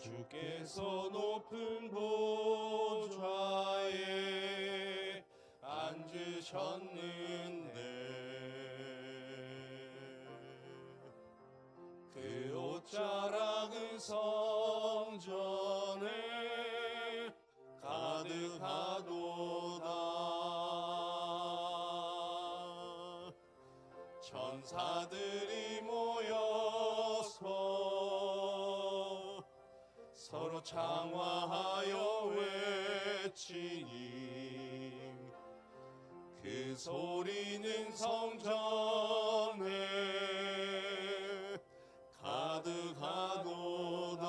주께서 높은 보좌에 앉으셨는데 그 옷자락은 성전에 가득하도다. 천사들이 모여서 서로 장화하여 외치니 그 소리는 성전에 가득하도다.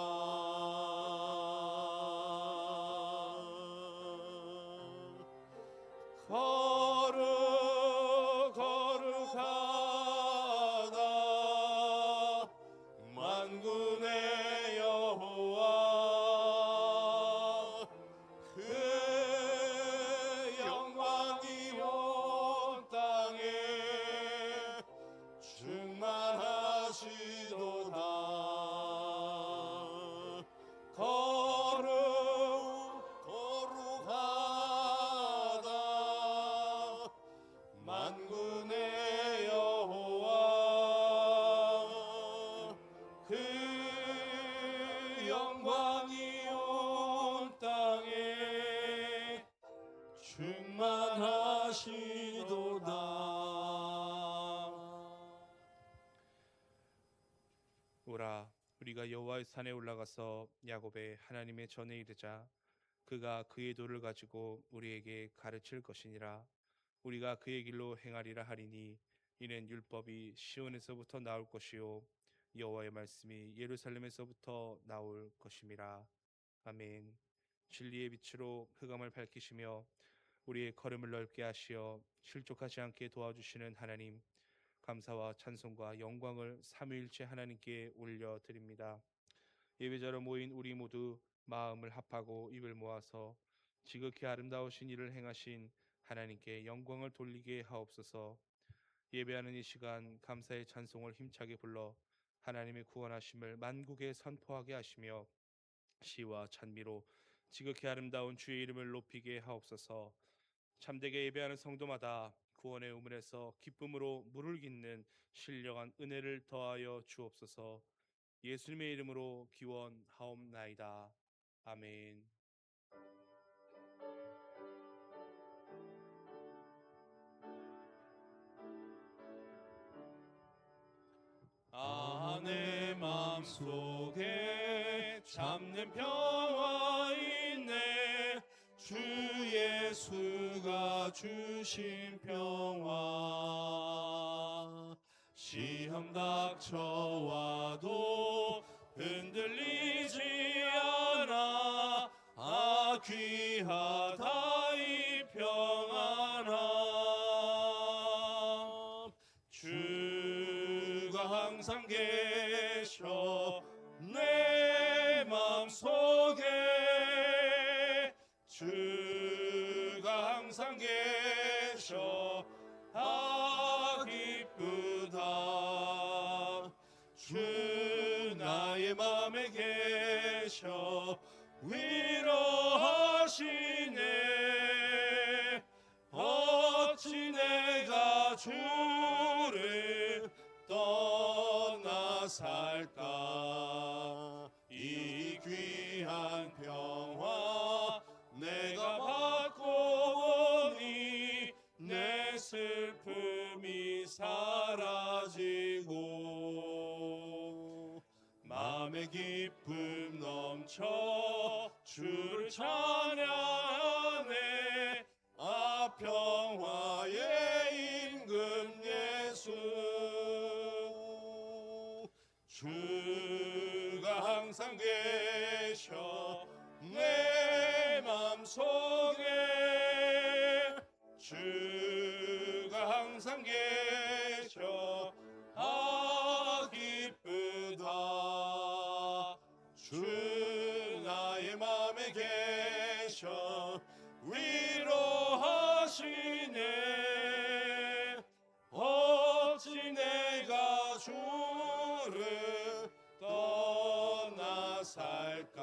거룩하다 만군의 여호와. 그 영광이 온 땅에 충만하시도다. 거룩하다 만군의 여호와. 그 영광이 온 땅에 충만하시도다. 오라, 우리가 여호와의 산에 올라가서 야곱의 하나님의 전에 이르자. 그가 그의 도를 가지고 우리에게 가르칠 것이니라. 우리가 그의 길로 행하리라 하리니 이는 율법이 시온에서부터 나올 것이요 여호와의 말씀이 예루살렘에서부터 나올 것임이라. 아멘. 진리의 빛으로 흑암을 밝히시며 우리의 걸음을 넓게 하시어 실족하지 않게 도와주시는 하나님, 감사와 찬송과 영광을 삼위일체 하나님께 올려드립니다. 예배자로 모인 우리 모두 마음을 합하고 입을 모아서 지극히 아름다우신 일을 행하신 하나님께 영광을 돌리게 하옵소서. 예배하는 이 시간 감사의 찬송을 힘차게 불러 하나님의 구원하심을 만국에 선포하게 하시며 시와 찬미로 지극히 아름다운 주의 이름을 높이게 하옵소서. 참되게 예배하는 성도마다 구원의 우물에서 기쁨으로 물을 깃는 신령한 은혜를 더하여 주옵소서. 예수님의 이름으로 기원하옵나이다. 아멘. 내 맘속에 참는 평화 있네. 주 예수가 주신 평화. 시험 닥쳐와도 흔들리지 않아. 귀하다 이 평안함. 주가 항상 계셔 내 맘속에. 주가 항상 계셔 기쁘다. 주 나의 맘에 계셔 위로하시네. 어찌 내가 주를 떠나 살까. 이 귀한 평화 내가 받고 보니 내 슬픔이 사라지고 마음의 기쁨 넘쳐 주를 찬양하네. 평화의 임금 예수. 주가 항상 계셔 내 맘속에. 주가 항상 계셔 기쁘다. 주 나의 맘에 계셔 위로하시네. 어찌 내가 주를 떠나 살까.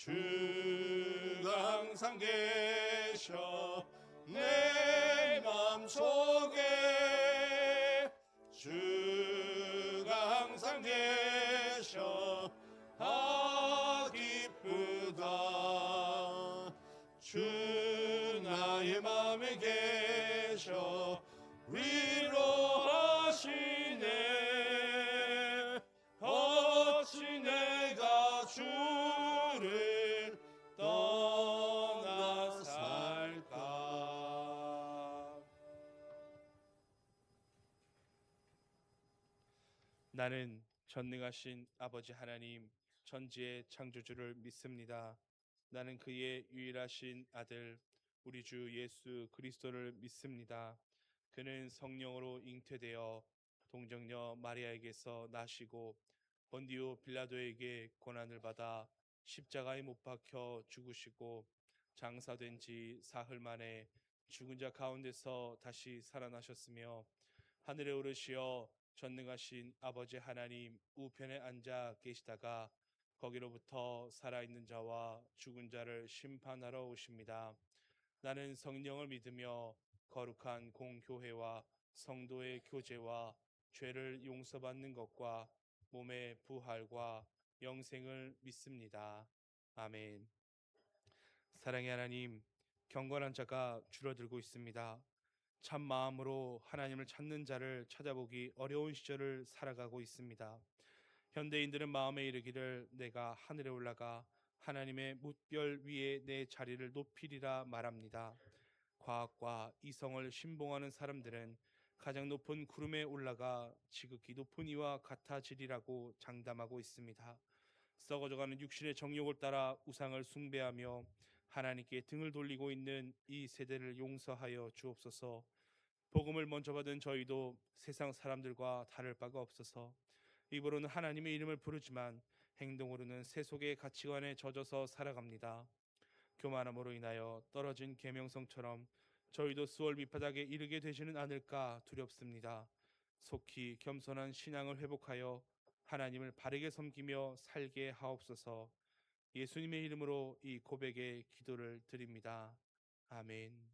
주가 항상 계셔 내 맘속에 주가 항상 계셔 아 기쁘다 주 나의 맘에 계셔 위로하시네 어찌 내가 주를 떠나 살까. 나는 전능하신 아버지 하나님 천지의 창조주를 믿습니다. 나는 그의 유일하신 아들 우리 주 예수 그리스도를 믿습니다. 그는 성령으로 잉태되어 동정녀 마리아에게서 나시고 본디오 빌라도에게 고난을 받아 십자가에 못 박혀 죽으시고 장사된 지 사흘 만에 죽은 자 가운데서 다시 살아나셨으며 하늘에 오르시어 전능하신 아버지 하나님 우편에 앉아 계시다가 거기로부터 살아있는 자와 죽은 자를 심판하러 오십니다. 나는 성령을 믿으며 거룩한 공교회와 성도의 교제와 죄를 용서받는 것과 몸의 부활과 영생을 믿습니다. 아멘. 사랑의 하나님, 경건한 자가 줄어들고 있습니다. 참 마음으로 하나님을 찾는 자를 찾아보기 어려운 시절을 살아가고 있습니다. 현대인들은 마음에 이르기를 내가 하늘에 올라가 하나님의 뭇별 위에 내 자리를 높이리라 말합니다. 과학과 이성을 신봉하는 사람들은 가장 높은 구름에 올라가 지극히 높은 이와 같아지리라고 장담하고 있습니다. 썩어져가는 육신의 정욕을 따라 우상을 숭배하며 하나님께 등을 돌리고 있는 이 세대를 용서하여 주옵소서. 복음을 먼저 받은 저희도 세상 사람들과 다를 바가 없어서 입으로는 하나님의 이름을 부르지만 행동으로는 세속의 가치관에 젖어서 살아갑니다. 교만함으로 인하여 떨어진 계명성처럼 저희도 수월 밑바닥에 이르게 되지는 않을까 두렵습니다. 속히 겸손한 신앙을 회복하여 하나님을 바르게 섬기며 살게 하옵소서. 예수님의 이름으로 이 고백의 기도를 드립니다. 아멘.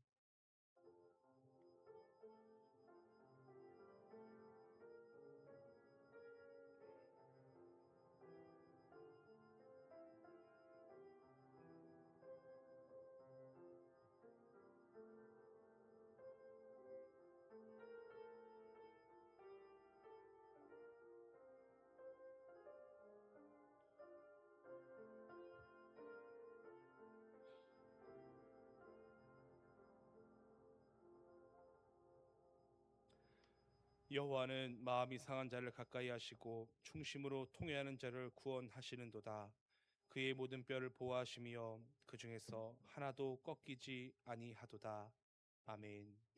여호와는 마음이 상한 자를 가까이 하시고 충심으로 통회하는 자를 구원하시는도다. 그의 모든 뼈를 보호하시며 그 중에서 하나도 꺾이지 아니하도다. 아멘.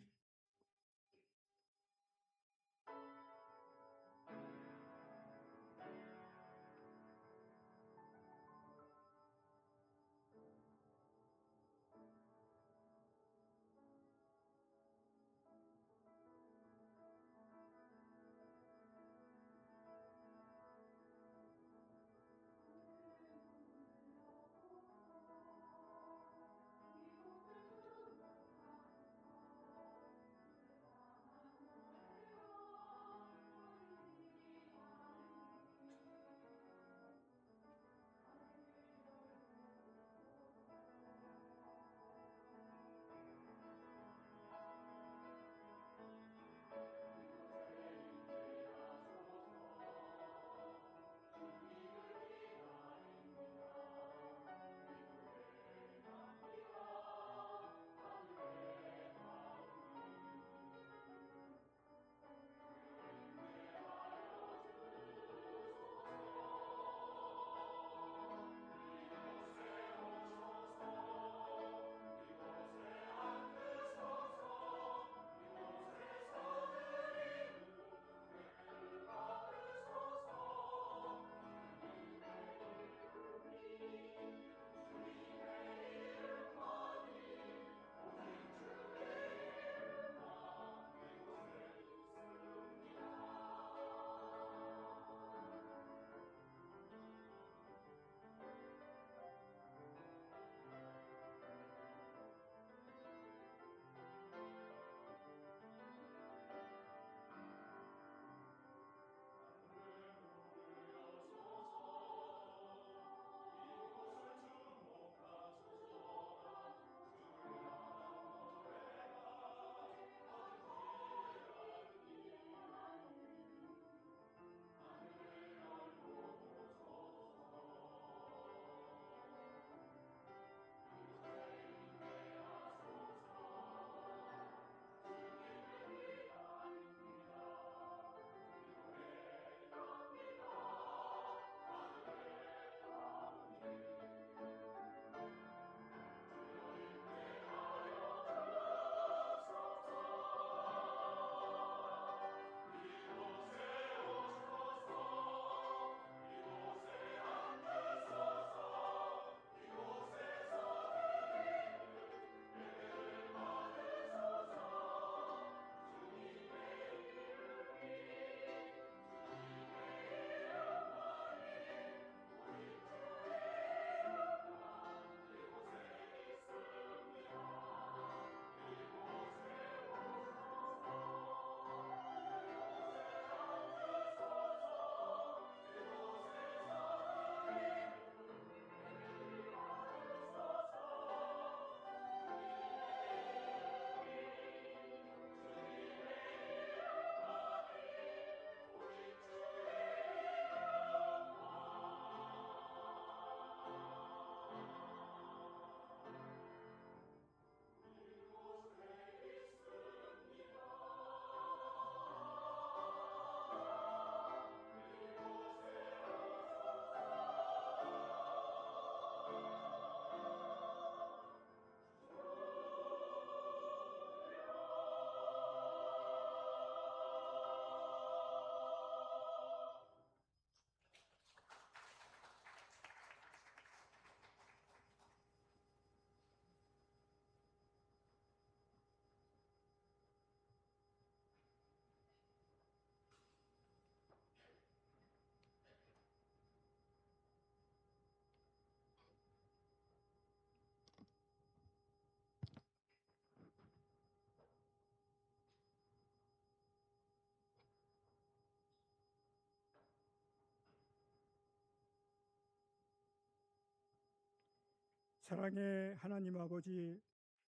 사랑의 하나님 아버지,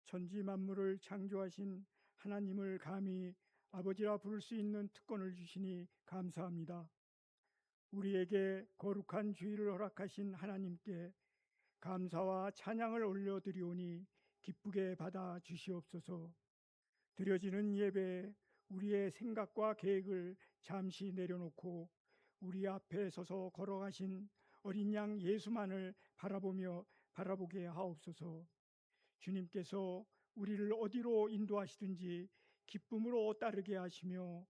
천지 만물을 창조하신 하나님을 감히 아버지라 부를 수 있는 특권을 주시니 감사합니다. 우리에게 거룩한 주일을 허락하신 하나님께 감사와 찬양을 올려드리오니 기쁘게 받아 주시옵소서. 드려지는 예배에 우리의 생각과 계획을 잠시 내려놓고 우리 앞에 서서 걸어가신 어린 양 예수만을 바라보게 하옵소서. 주님께서 우리를 어디로 인도하시든지 기쁨으로 따르게 하시며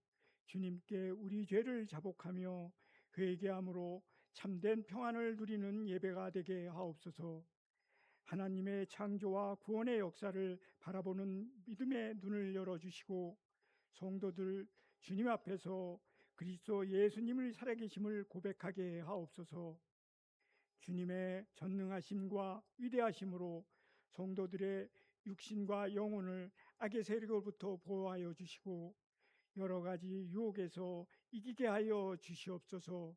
주님께 우리 죄를 자복하며 회개함으로 참된 평안을 누리는 예배가 되게 하옵소서. 하나님의 창조와 구원의 역사를 바라보는 믿음의 눈을 열어주시고 성도들 주님 앞에서 그리스도 예수님을 살아계심을 고백하게 하옵소서. 주님의 전능하심과 위대하심으로 성도들의 육신과 영혼을 악의 세력으로부터 보호하여 주시고 여러 가지 유혹에서 이기게 하여 주시옵소서.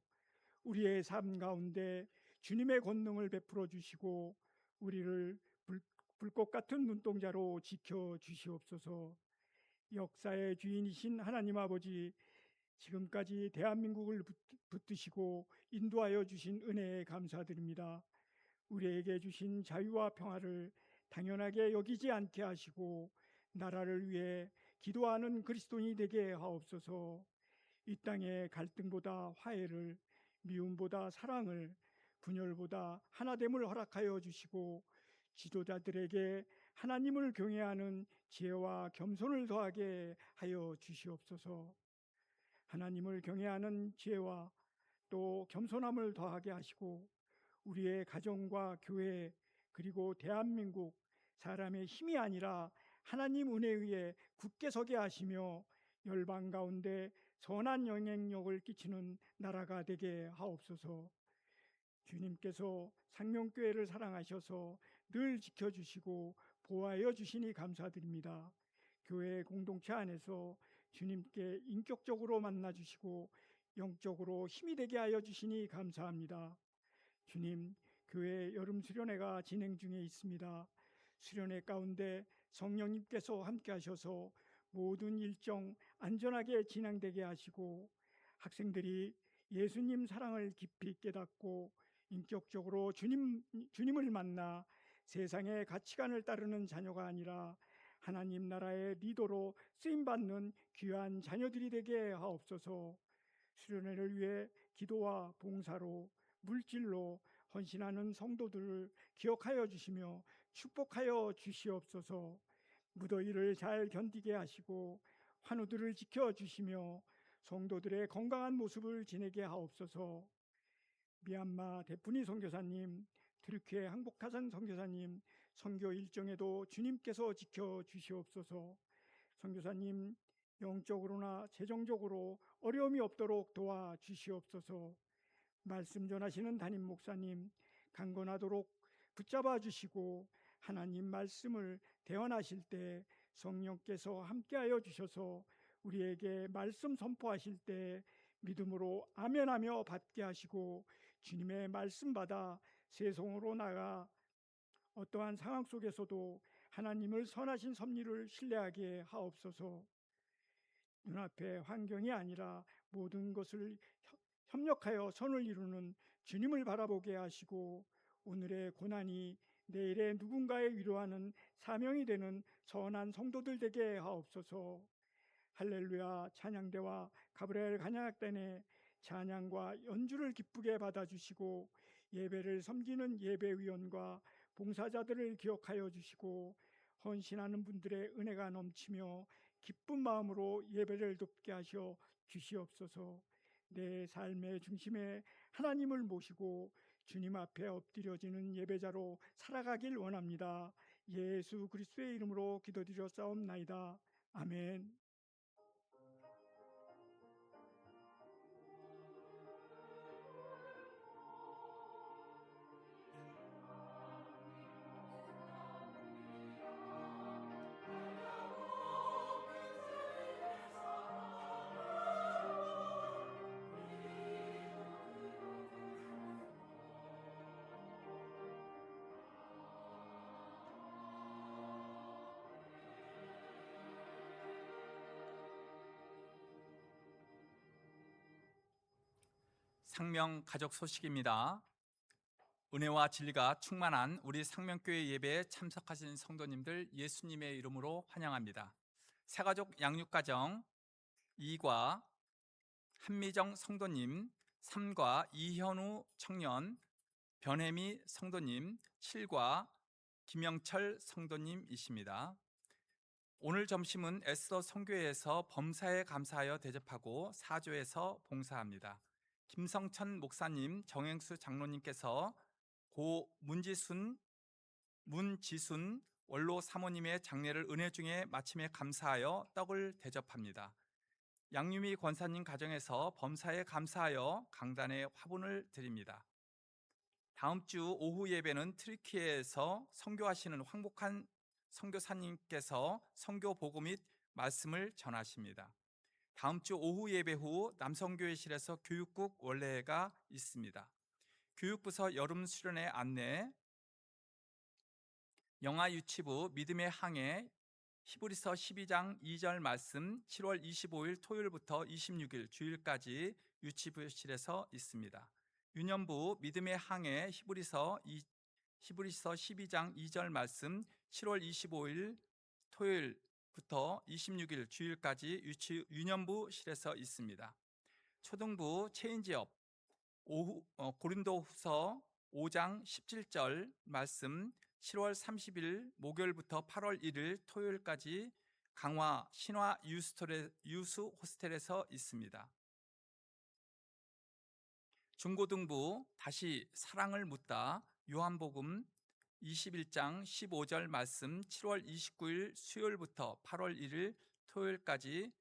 우리의 삶 가운데 주님의 권능을 베풀어 주시고 우리를 불꽃 같은 눈동자로 지켜 주시옵소서. 역사의 주인이신 하나님 아버지, 지금까지 대한민국을 붙드시고 인도하여 주신 은혜에 감사드립니다. 우리에게 주신 자유와 평화를 당연하게 여기지 않게 하시고 나라를 위해 기도하는 그리스도인이 되게 하옵소서. 이 땅의 갈등보다 화해를, 미움보다 사랑을, 분열보다 하나됨을 허락하여 주시고 지도자들에게 하나님을 경외하는 지혜와 겸손을 더하게 하여 주시옵소서. 하나님을 경외하는 지혜와 또 겸손함을 더하게 하시고 우리의 가정과 교회 그리고 대한민국 사람의 힘이 아니라 하나님 은혜에 의해 굳게 서게 하시며 열방 가운데 선한 영향력을 끼치는 나라가 되게 하옵소서. 주님께서 상명교회를 사랑하셔서 늘 지켜주시고 보호하여 주시니 감사드립니다. 교회 공동체 안에서 주님께 인격적으로 만나주시고 영적으로 힘이 되게 하여 주시니 감사합니다. 주님, 교회 여름 수련회가 진행 중에 있습니다. 수련회 가운데 성령님께서 함께 하셔서 모든 일정 안전하게 진행되게 하시고 학생들이 예수님 사랑을 깊이 깨닫고 인격적으로 주님을 만나 세상의 가치관을 따르는 자녀가 아니라 하나님 나라의 리더로 쓰임받는 귀한 자녀들이 되게 하옵소서. 수련회를 위해 기도와 봉사로 물질로 헌신하는 성도들을 기억하여 주시며 축복하여 주시옵소서. 무더위를 잘 견디게 하시고 환우들을 지켜주시며 성도들의 건강한 모습을 지내게 하옵소서. 미얀마 대푼이 선교사님, 트르키예 항복하산 선교사님 선교 일정에도 주님께서 지켜주시옵소서. 선교사님 영적으로나 재정적으로 어려움이 없도록 도와주시옵소서. 말씀 전하시는 담임 목사님 강건하도록 붙잡아 주시고 하나님 말씀을 대언하실 때 성령께서 함께하여 주셔서 우리에게 말씀 선포하실 때 믿음으로 아멘하며 받게 하시고 주님의 말씀 받아 세상으로 나가 어떠한 상황 속에서도 하나님을 선하신 섭리를 신뢰하게 하옵소서. 눈앞의 환경이 아니라 모든 것을 협력하여 선을 이루는 주님을 바라보게 하시고 오늘의 고난이 내일의 누군가의 위로하는 사명이 되는 선한 성도들 되게 하옵소서. 할렐루야 찬양대와 가브리엘 간야학단의 찬양과 연주를 기쁘게 받아주시고 예배를 섬기는 예배위원과 봉사자들을 기억하여 주시고 헌신하는 분들의 은혜가 넘치며 기쁜 마음으로 예배를 돕게 하셔 주시옵소서. 내 삶의 중심에 하나님을 모시고 주님 앞에 엎드려지는 예배자로 살아가길 원합니다. 예수 그리스도의 이름으로 기도드려 싸움나이다. 아멘. 상명 가족 소식입니다. 은혜와 진리가 충만한 우리 상명교회 예배에 참석하신 성도님들 예수님의 이름으로 환영합니다. 새가족 양육가정 2과 한미정 성도님, 3과 이현우 청년, 변혜미 성도님, 7과 김영철 성도님이십니다. 오늘 점심은 에스더 선교회에서 범사에 감사하여 대접하고 사조에서 봉사합니다. 김성천 목사님, 정행수 장로님께서 고 문지순 원로 사모님의 장례를 은혜 중에 마침에 감사하여 떡을 대접합니다. 양유미 권사님 가정에서 범사에 감사하여 강단에 화분을 드립니다. 다음 주 오후 예배는 트리키에서 선교하시는 황복한 선교사님께서 선교 보고 및 말씀을 전하십니다. 다음 주 오후 예배 후 남성교회실에서 교육국 원래회가 있습니다. 교육부서 여름 수련회 안내, 영아 유치부 믿음의 항해 히브리서 12장 2절 말씀 7월 25일 토요일부터 26일 주일까지 유치부실에서 있습니다. 유년부 믿음의 항해 히브리서 12장 2절 말씀 7월 25일 토요일부터 26일 주일까지 유년부실에서 있습니다. 초등부 체인지업 고린도후서 5장 17절 말씀 7월 30일 목요일부터 8월 1일 토요일까지 강화 신화 유수 호스텔에서 있습니다. 중고등부 다시 사랑을 묻다 요한복음 21장 15절 말씀 7월 29일 수요일부터 8월 1일 토요일까지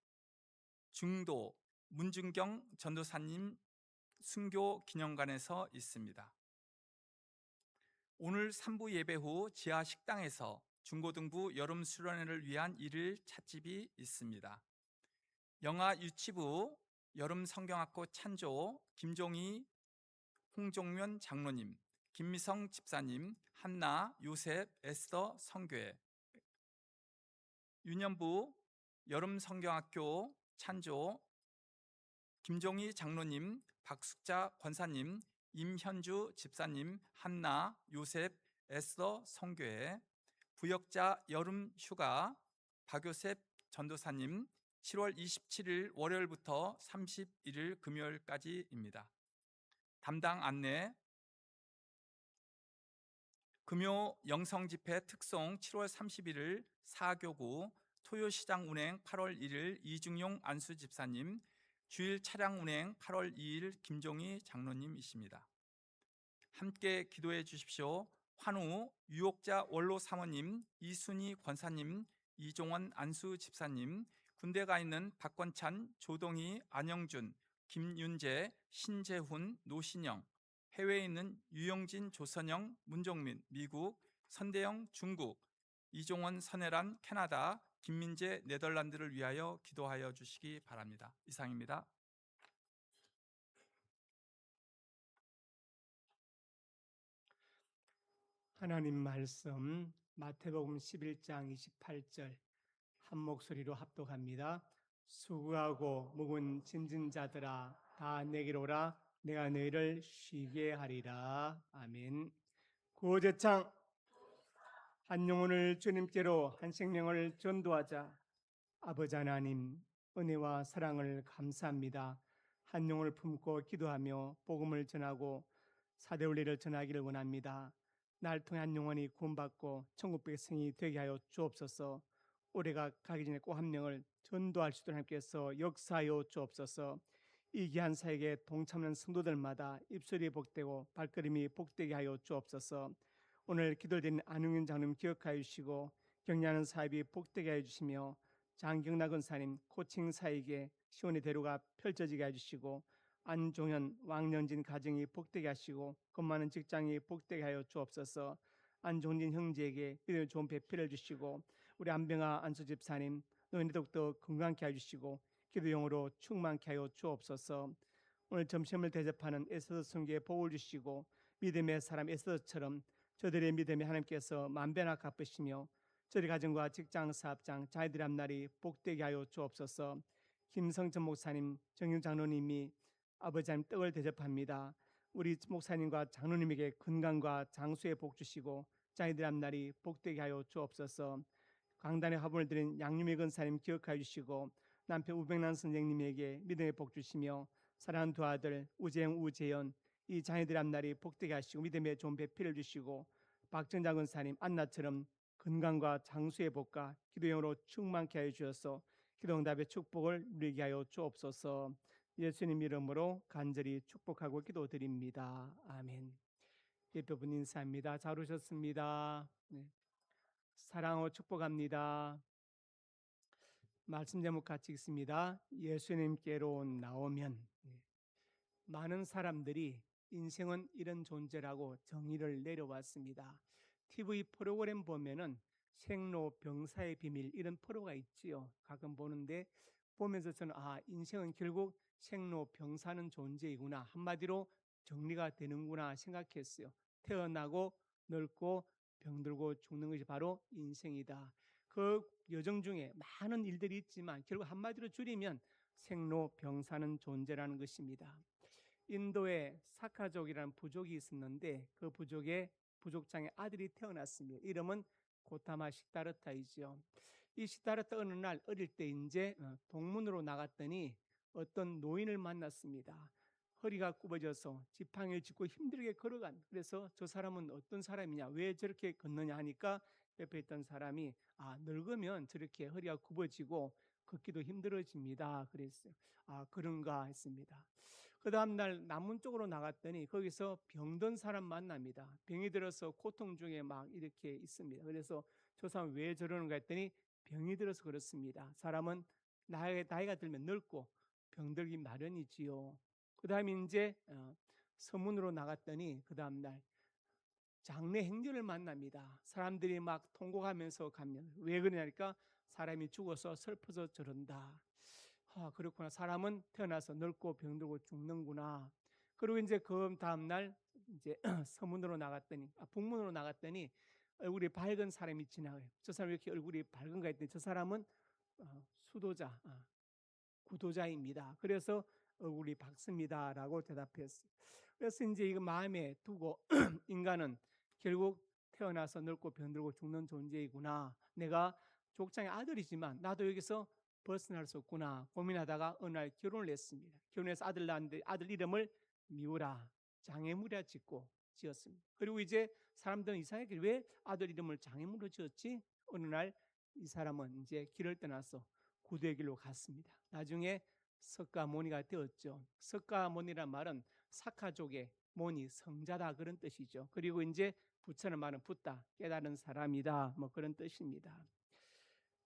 중도 문준경 전도사님 순교 기념관에서 있습니다. 오늘 3부 예배 후 지하 식당에서 중고등부 여름 수련회를 위한 일일 찻집이 있습니다. 영아 유치부 여름 성경학교 찬조 김종희 홍종면 장로님, 김미성 집사님, 한나 요셉 에스더 성교회. 유년부 여름 성경학교 찬조 김종희 장로님, 박숙자 권사님, 임현주 집사님, 한나 요셉 에스더 성교회. 부역자 여름 휴가 박요셉 전도사님 7월 27일 월요일부터 31일 금요일까지입니다. 담당 안내 금요 영성집회 특송 7월 31일 사교구 토요시장 운행 8월 1일 이중용 안수집사님, 주일 차량 운행 8월 2일 김종희 장로님이십니다. 함께 기도해 주십시오. 환우 유옥자 원로 사모님, 이순희 권사님, 이종원 안수 집사님, 군대 가 있는 박권찬, 조동희, 안영준, 김윤재, 신재훈, 노신영, 해외에 있는 유영진, 조선영, 문종민, 미국, 선대영, 중국, 이종원, 선혜란, 캐나다, 김민재, 네덜란드를 위하여 기도하여 주시기 바랍니다. 이상입니다. 하나님 말씀 마태복음 11장 28절 한 목소리로 합독합니다. 수고하고 무거운 짐진 자들아 다 내게로 오라 내가 너희를 쉬게 하리라. 아멘. 구호제창 한 영혼을 주님께로 한 생명을 전도하자. 아버지 하나님 은혜와 사랑을 감사합니다. 한 영혼을 품고 기도하며 복음을 전하고 사대 원리를 전하기를 원합니다. 날 통해 한 영혼이 구원받고 천국 백성이 되게 하여 주옵소서. 올해가 가기 전에 꼭 한 명을 전도할 수 있도록 하나님께서 역사하여 주옵소서. 이 귀한 사역에 동참하는 성도들마다 입술이 복되고 발걸음이 복되게 하여 주옵소서. 오늘 기도드린 안웅현 장로님 기억하여 주시고 격려하는 사업이 복되게 하여 주시며 장경락 권사님 코칭 사역에 시온의 대로가 펼쳐지게 해 주시고 안종현 왕년진 가정이 복되게 하시고 것 많은 직장이 복되게 하여 주옵소서. 안종진 형제에게 믿음의 좋은 배필을 주시고 우리 안병아 안수 집사님 노인의 더욱더 건강케 해주시고 기도용으로 충만케 하여 주옵소서. 오늘 점심을 대접하는 에스더 성교에 복을 주시고 믿음의 사람 에스더처럼 저들의 믿음에 하나님께서 만배나 갚으시며 저희 가정과 직장 사업장 자녀들의 앞날이 복되게 하여 주옵소서. 김성천 목사님 정윤 장로님이 아버지 하나님 떡을 대접합니다. 우리 목사님과 장로님에게 건강과 장수의 복 주시고 자녀들 앞날이 복되게 하여 주옵소서. 강단의 화분을 드린 양유미 권사님 기억하여 주시고 남편 우백란 선생님에게 믿음의 복 주시며 사랑하는 두 아들 우재영, 우재현 이 자녀들 앞날이 복되게 하시고 믿음의 좋은 배필을 주시고 박정자 권사님 안나처럼 건강과 장수의 복과 기도용으로 충만케 하여 주셔서 기도응답의 축복을 누리게 하여 주옵소서. 예수님 이름으로 간절히 축복하고 기도드립니다. 아멘. 예표분 인사합니다. 잘 오셨습니다. 네. 사랑하고 축복합니다. 말씀 제목 같이 읽습니다. 예수님께로 나오면. 많은 사람들이 인생은 이런 존재라고 정의를 내려왔습니다. TV 프로그램 보면은 생로병사의 비밀 이런 프로가 있지요. 가끔 보는데 보면서 저는 인생은 결국 생로병사는 존재이구나. 한마디로 정리가 되는구나 생각했어요. 태어나고 늙고 병들고 죽는 것이 바로 인생이다. 그 여정 중에 많은 일들이 있지만 결국 한마디로 줄이면 생로병사는 존재라는 것입니다. 인도에 사카족이라는 부족이 있었는데 그 부족의 부족장에 아들이 태어났습니다. 이름은 고타마 시다르타이죠. 이 시다르타 어느 날 어릴 때 이제 동문으로 나갔더니 어떤 노인을 만났습니다. 허리가 굽어져서 지팡이를 짚고 힘들게 걸어간. 그래서 저 사람은 어떤 사람이냐, 왜 저렇게 걷느냐 하니까 옆에 있던 사람이 늙으면 저렇게 허리가 굽어지고 걷기도 힘들어집니다. 그랬어요. 그런가 했습니다. 그 다음날 남문 쪽으로 나갔더니 거기서 병든 사람 만납니다. 병이 들어서 고통 중에 막 이렇게 있습니다. 그래서 저 사람 왜 저러는가 했더니 병이 들어서 그렇습니다. 사람은 나이가 들면 늙고 병들기 마련이지요. 그 다음에 이제 서문으로 나갔더니 그 다음날 장례 행렬을 만납니다. 사람들이 막 통곡하면서 가면 왜 그러냐니까 사람이 죽어서 슬퍼서 저런다. 그렇구나. 사람은 태어나서 늙고 병들고 죽는구나. 그리고 이제 그 다음 날 이제 서문으로 나갔더니 북문으로 나갔더니 얼굴이 밝은 사람이 지나가요. 저 사람 왜 이렇게 얼굴이 밝은가 했더니 저 사람은 수도자, 구도자입니다. 그래서 얼굴이 밝습니다라고 대답했어요. 그래서 이제 이거 마음에 두고 인간은 결국 태어나서 늙고 병들고 죽는 존재이구나. 내가 족장의 아들이지만 나도 여기서 벗어날 수 없구나 고민하다가 어느 날 결혼을 했습니다. 결혼해서 아들 낳았는데 아들 이름을 미우라 장애물이라 지었습니다. 그리고 이제 사람들은 이상하게 왜 아들 이름을 장애물로 지었지? 어느 날 이 사람은 이제 길을 떠나서 구두의 길로 갔습니다. 나중에 석가모니가 되었죠. 석가모니란 말은 사카족의 모니 성자다 그런 뜻이죠. 그리고 이제 부처는 말은 붓다 깨달은 사람이다 뭐 그런 뜻입니다.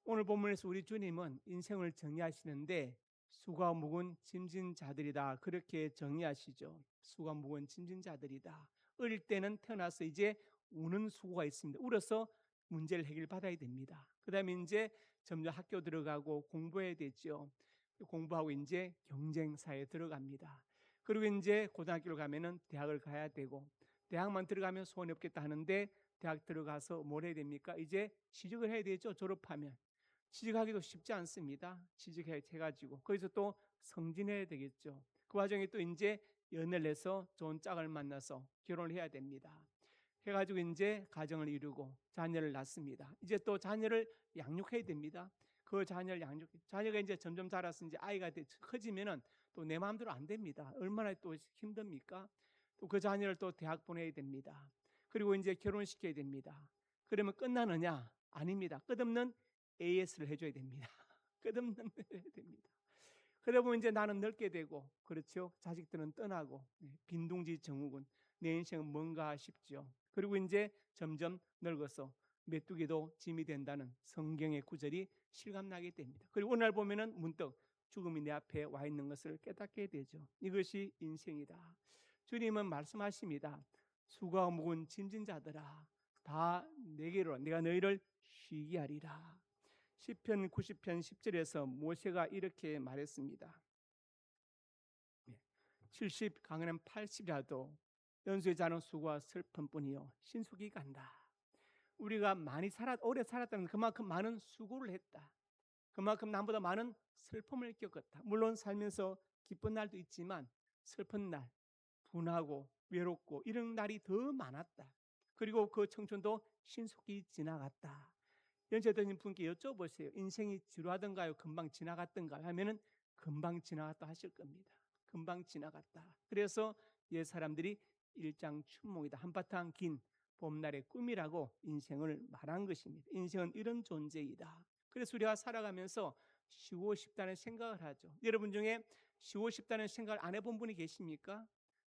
오늘 본문에서 우리 주님은 인생을 정의하시는데 수고와 무거운 짐진 자들이다 그렇게 정의하시죠. 수고와 무거운 짐진 자들이다. 어릴 때는 태어나서 이제 우는 수고가 있습니다. 울어서 문제를 해결받아야 됩니다. 그 다음에 이제 점점 학교 들어가고 공부해야 되죠. 공부하고 이제 경쟁사에 들어갑니다. 그리고 이제 고등학교를 가면은 대학을 가야 되고 대학만 들어가면 소원이 없겠다 하는데 대학 들어가서 뭘 해야 됩니까? 이제 취직을 해야 되죠. 졸업하면. 취직하기도 쉽지 않습니다. 취직해가지고 거기서 또 성진해야 되겠죠. 그 와중에 또 이제 연애를 해서 좋은 짝을 만나서 결혼을 해야 됩니다. 해가지고 이제 가정을 이루고 자녀를 낳습니다. 이제 또 자녀를 양육해야 됩니다. 그 자녀를 자녀가 이제 점점 자라서 이제 아이가 커지면은 또 내 마음대로 안 됩니다. 얼마나 또 힘듭니까? 또 그 자녀를 또 대학 보내야 됩니다. 그리고 이제 결혼시켜야 됩니다. 그러면 끝나느냐? 아닙니다. 끝없는 AS를 해줘야 됩니다. 끝없는 해야 됩니다. 그러다 보면 이제 나는 늙게 되고 그렇죠. 자식들은 떠나고 빈둥지 정우군 내 인생은 뭔가 싶죠. 그리고 이제 점점 늙어서 메뚜기도 짐이 된다는 성경의 구절이 실감나게 됩니다. 그리고 오늘 보면은 문득 죽음이 내 앞에 와 있는 것을 깨닫게 되죠. 이것이 인생이다. 주님은 말씀하십니다. 수고하고 무거운 짐진 자들아 다 내게로 내가 너희를 쉬게 하리라. 시편 90편 10절에서 모세가 이렇게 말했습니다. 70 강하면 80이라도 연수의 자는 수고와 슬픔뿐이요 신속이 간다. 우리가 오래 살았다면 그만큼 많은 수고를 했다. 그만큼 남보다 많은 슬픔을 겪었다. 물론 살면서 기쁜 날도 있지만 슬픈 날, 분하고 외롭고 이런 날이 더 많았다. 그리고 그 청춘도 신속히 지나갔다. 연세 드신 분께 여쭤보세요. 인생이 지루하던가요? 금방 지나갔던가요? 하면은 금방 지나갔다 하실 겁니다. 금방 지나갔다. 그래서 옛 사람들이 일장춘몽이다. 한바탕 긴 봄날의 꿈이라고 인생을 말한 것입니다. 인생은 이런 존재이다. 그래서 우리가 살아가면서 쉬고 싶다는 생각을 하죠. 여러분 중에 쉬고 싶다는 생각을 안 해본 분이 계십니까?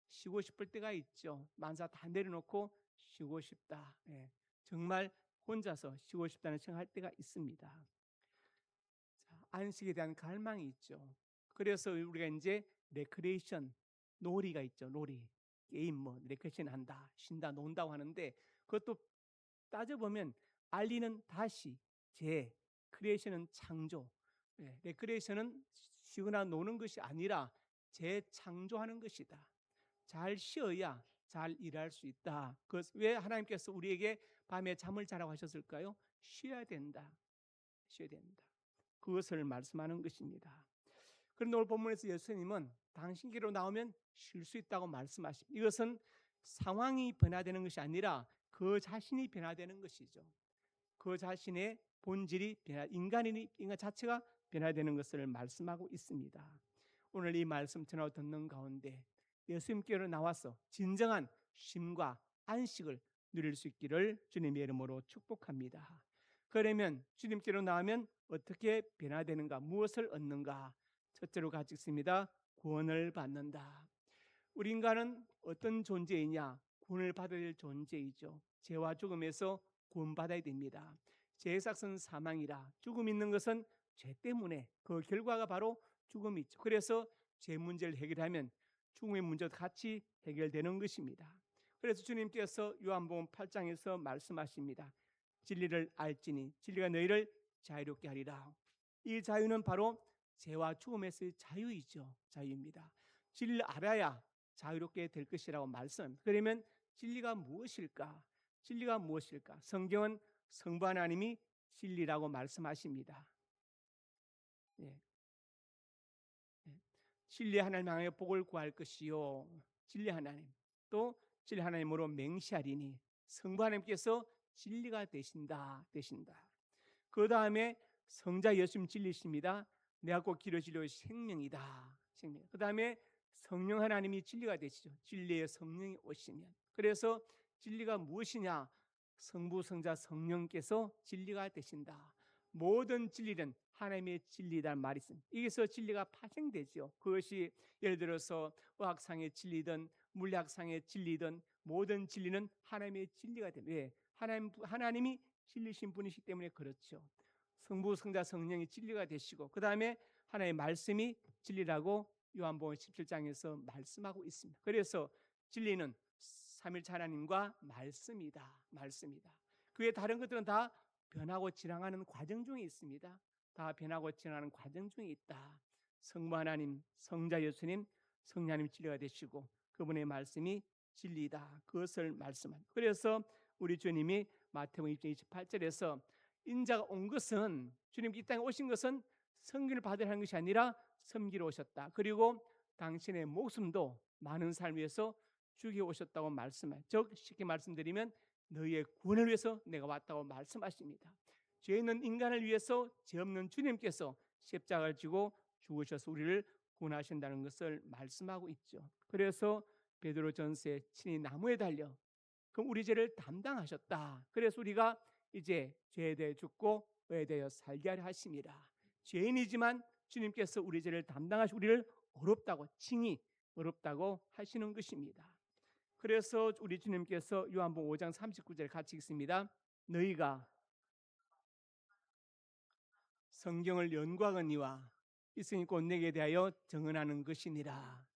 쉬고 싶을 때가 있죠. 만사 다 내려놓고 쉬고 싶다. 예, 정말 혼자서 쉬고 싶다는 생각할 때가 있습니다. 자, 안식에 대한 갈망이 있죠. 그래서 우리가 이제 레크레이션, 놀이가 있죠. 놀이, 게임, 뭐 레크레이션 한다, 쉰다, 논다고 하는데 그것도 따져보면 알리는 다시, 크리에이션은 창조. 레크레이션은 쉬거나 노는 것이 아니라 재창조하는 것이다. 잘 쉬어야 잘 일할 수 있다. 왜 하나님께서 우리에게 밤에 잠을 자라고 하셨을까요? 쉬어야 된다. 쉬어야 된다. 그것을 말씀하는 것입니다. 그런데 오늘 본문에서 예수님은 당신께로 나오면 쉴 수 있다고 말씀하십니다. 이것은 상황이 변화되는 것이 아니라 그 자신이 변화되는 것이죠. 그 자신의 본질이 인간 자체가 변화되는 것을 말씀하고 있습니다. 오늘 이 말씀 전하고 듣는 가운데 예수님께로 나와서 진정한 쉼과 안식을 누릴 수 있기를 주님의 이름으로 축복합니다. 그러면 주님께로 나오면 어떻게 변화되는가, 무엇을 얻는가? 첫째로 같이 읽습니다. 구원을 받는다. 우리 인간은 어떤 존재이냐? 구원을 받아야 될 존재이죠. 죄와 죽음에서 구원받아야 됩니다. 죄의 삭은 사망이라. 죽음 있는 것은 죄 때문에 그 결과가 바로 죽음이죠. 그래서 죄 문제를 해결하면 죽음의 문제도 같이 해결되는 것입니다. 그래서 주님께서 요한복음 8장에서 말씀하십니다. 진리를 알지니 진리가 너희를 자유롭게 하리라. 이 자유는 바로 죄와 죽음에서의 자유이죠. 자유입니다. 진리를 알아야 자유롭게 될 것이라고 말씀합니다. 그러면 진리가 무엇일까? 진리가 무엇일까? 성경은 성부 하나님이 진리라고 말씀하십니다. 예. 진리 하나님 향하여 복을 구할 것이요. 진리 하나님 또 진리 하나님으로 맹시하리니 성부 하나님께서 진리가 되신다. 그 다음에 성자 예수님 진리십니다. 내가 곧 길로 진리요 생명이다. 그 다음에 성령 하나님이 진리가 되시죠. 진리의 성령이 오시면. 그래서 진리가 무엇이냐? 성부, 성자, 성령께서 진리가 되신다. 모든 진리는 하나님의 진리라는 말이 있습니다. 여기서 진리가 파생되죠. 그것이 예를 들어서 의학상의 진리든 물리학상의 진리든 모든 진리는 하나님의 진리가 됩니다. 왜? 하나님이 진리신 분이시기 때문에 그렇죠. 성부, 성자, 성령이 진리가 되시고 그 다음에 하나님의 말씀이 진리라고 요한복음 17장에서 말씀하고 있습니다. 그래서 진리는 삼일체 하나님과 말씀이다. 그 외 다른 것들은 다 변하고 진화하는 과정 중에 있습니다. 다 변하고 진화하는 과정 중에 있다. 성부 하나님, 성자 예수님, 성령 하나님 진리가 되시고 그분의 말씀이 진리다. 그것을 말씀합니다. 그래서 우리 주님이 마태복음 28절에서 인자가 온 것은 주님 이 땅에 오신 것은 섬기를 받으려 하는 것이 아니라 섬기러 오셨다. 그리고 당신의 목숨도 많은 사람을 위해서 주기 오셨다고 말씀해요. 즉 쉽게 말씀드리면 너희의 구원을 위해서 내가 왔다고 말씀하십니다. 죄 있는 인간을 위해서 죄 없는 주님께서 십자가를 지고 죽으셔서 우리를 구원하신다는 것을 말씀하고 있죠. 그래서 베드로전서에 친히 나무에 달려 그럼 우리 죄를 담당하셨다. 그래서 우리가 이제 죄에 대해 죽고 의에 대해 살게 하려 하십니다. 죄인이지만 주님께서 우리 죄를 담당하시고 우리를 어렵다고 칭히 어렵다고 하시는 것입니다. 그래서 우리 주님께서 요한복음 5장 39절 같이 읽습니다. 너희가 성경을 연구하거니와 이승이 곧 내게 대하여 증언하는 것이니라.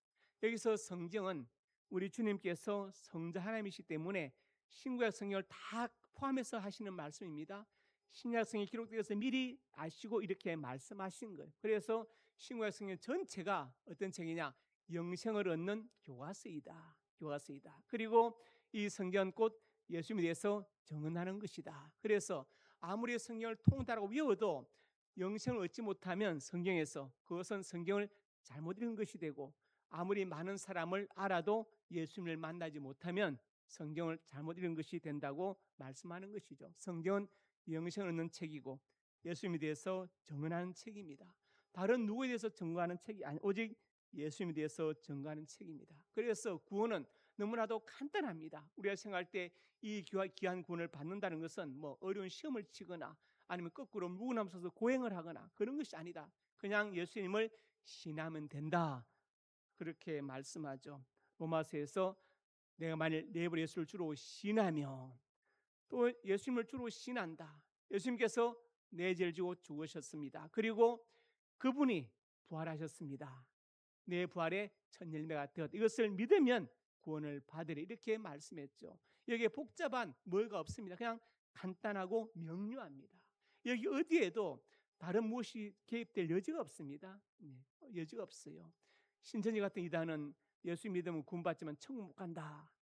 여기서 성경은 우리 주님께서 성자 하나님이시기 때문에 신구약 성경을 다 포함해서 하시는 말씀입니다. 신약 성경이 기록되어서 미리 아시고 이렇게 말씀하신 거예요. 그래서 신구약 성경 전체가 어떤 책이냐? 영생을 얻는 교과서이다. 그리고 이 성경은 곧 예수님에 대해서 증언하는 것이다. 그래서 아무리 성경을 통달하고 외워도 영생을 얻지 못하면 성경에서 그것은 성경을 잘못 읽은 것이 되고 아무리 많은 사람을 알아도 예수님을 만나지 못하면 성경을 잘못 읽은 것이 된다고 말씀하는 것이죠. 성경은 영생을 얻는 책이고 예수님에 대해서 증언하는 책입니다. 다른 누구에 대해서 증거하는 책이 아니 오직 예수님에 대해서 증거하는 책입니다. 그래서 구원은 너무나도 간단합니다. 우리가 생각할 때 이 귀한 구원을 받는다는 것은 뭐 어려운 시험을 치거나 아니면 거꾸로 무구남서서 고행을 하거나 그런 것이 아니다. 그냥 예수님을 신하면 된다. 그렇게 말씀하죠. 로마서에서 내가 만일 내 입으로 예수를 주로 신하면 또 예수님을 주로 신한다. 예수님께서 내 죄를 지고 죽으셨습니다. 그리고 그분이 부활하셨습니다. 내 부활의 첫 열매가 되었다. 이것을 믿으면 구원을 받으리 이렇게 말씀했죠. 여기에 복잡한 뭐가 없습니다. 그냥 간단하고 명료합니다. 여기 어디에도 다른 무엇이 개입될 여지가 없습니다. 여지가 없어요. 신천지 같은 이단은 예수 믿으면 구원받지만 천국 못 간다.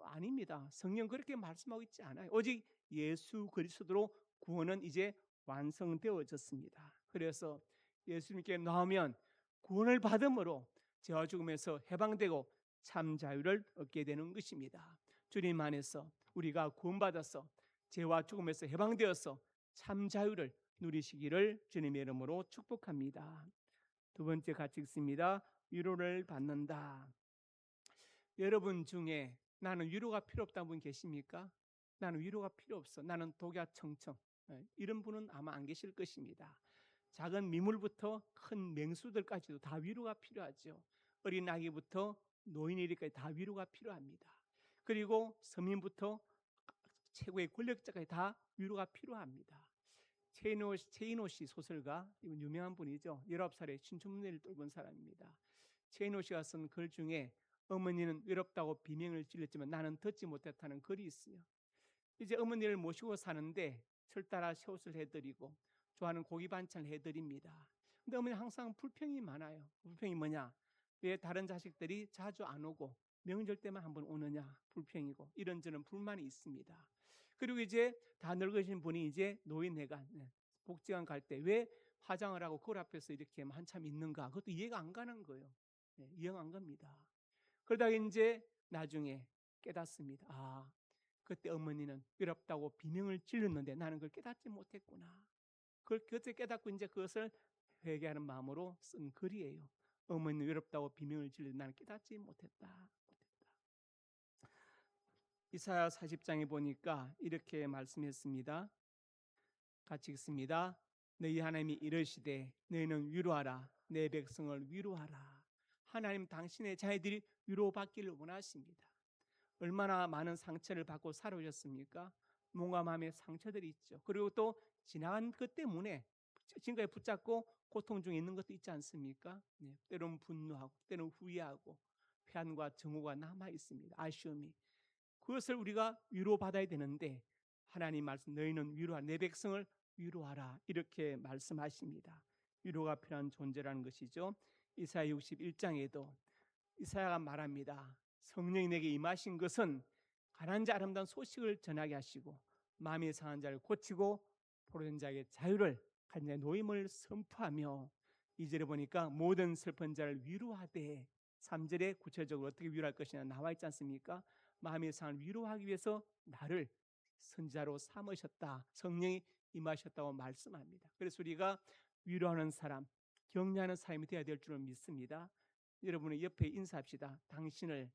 아닙니다. 성경 그렇게 말씀하고 있지 않아요. 오직 예수 그리스도로 구원은 이제 완성되어졌습니다. 그래서 예수님께 나오면 구원을 받음으로 죄와 죽음에서 해방되고 참 자유를 얻게 되는 것입니다. 주님 안에서 우리가 구원받아서 죄와 죽음에서 해방되어서 참 자유를 누리시기를 주님의 이름으로 축복합니다. 두 번째 같이 읽습니다. 위로를 받는다. 여러분 중에 나는 위로가 필요 없다는 분 계십니까? 나는 위로가 필요 없어. 나는 독야청청. 이런 분은 아마 안 계실 것입니다. 작은 미물부터 큰 맹수들까지도 다 위로가 필요하죠. 어린 아기부터 노인이리까지 다 위로가 필요합니다. 그리고 서민부터 최고의 권력자까지 다 위로가 필요합니다. 최인호 씨 소설가, 이건 유명한 분이죠. 19살에 신춘문예를 뚫은 사람입니다. 최인호 씨가 쓴 글 중에 어머니는 외롭다고 비명을 질렀지만 나는 듣지 못했다는 글이 있어요. 이제 어머니를 모시고 사는데 철따라 새 옷을 해드리고 좋아하는 고기 반찬을 해드립니다. 근데 어머니 항상 불평이 많아요. 불평이 뭐냐? 왜 다른 자식들이 자주 안 오고 명절 때만 한번 오느냐? 불평이고 이런저런 불만이 있습니다. 그리고 이제 다 늙으신 분이 이제 노인회관, 복지관 갈 때 왜 화장을 하고 거울 앞에서 이렇게 한참 있는가? 그것도 이해가 안 가는 거예요. 이해가 안 갑니다. 그러다가 이제 나중에 깨닫습니다. 아, 그때 어머니는 외롭다고 비명을 질렀는데 나는 그걸 깨닫지 못했구나. 그걸 그때 깨닫고 이제 그것을 회개하는 마음으로 쓴 글이에요. 어머니는 외롭다고 비명을 질렀는데 나는 깨닫지 못했다. 이사야 40장에 보니까 이렇게 말씀했습니다. 같이 읽습니다. 너희 하나님이 이르시되 너희는 위로하라. 내 백성을 위로하라. 하나님 당신의 자녀들이 위로받기를 원하십니다. 얼마나 많은 상처를 받고 살아오셨습니까? 몸과 마음의 상처들이 있죠. 그리고 또 지나간 것 때문에 지금까지 붙잡고 고통 중에 있는 것도 있지 않습니까? 때로는 분노하고 때로는 후회하고 회한과 증오가 남아 있습니다. 아쉬움이. 그것을 우리가 위로받아야 되는데 하나님 말씀 너희는 위로하라. 내 백성을 위로하라. 이렇게 말씀하십니다. 위로가 필요한 존재라는 것이죠. 이사야 61장에도 이사야가 말합니다. 성령이 내게 임하신 것은 가난한 자 아름다운 소식을 전하게 하시고 마음이 상한 자를 고치고 포로된 자에게 자유를 가진 자의 노임을 선포하며 2절에 보니까 모든 슬픈 자를 위로하되 3절에 구체적으로 어떻게 위로할 것이냐 나와 있지 않습니까? 마음의 상을 위로하기 위해서 나를 선지자로 삼으셨다. 성령이 임하셨다고 말씀합니다. 그래서 우리가 위로하는 사람, 격려하는 사람이 되어야 될 줄을 믿습니다. 여러분의 옆에 인사합시다. 당신을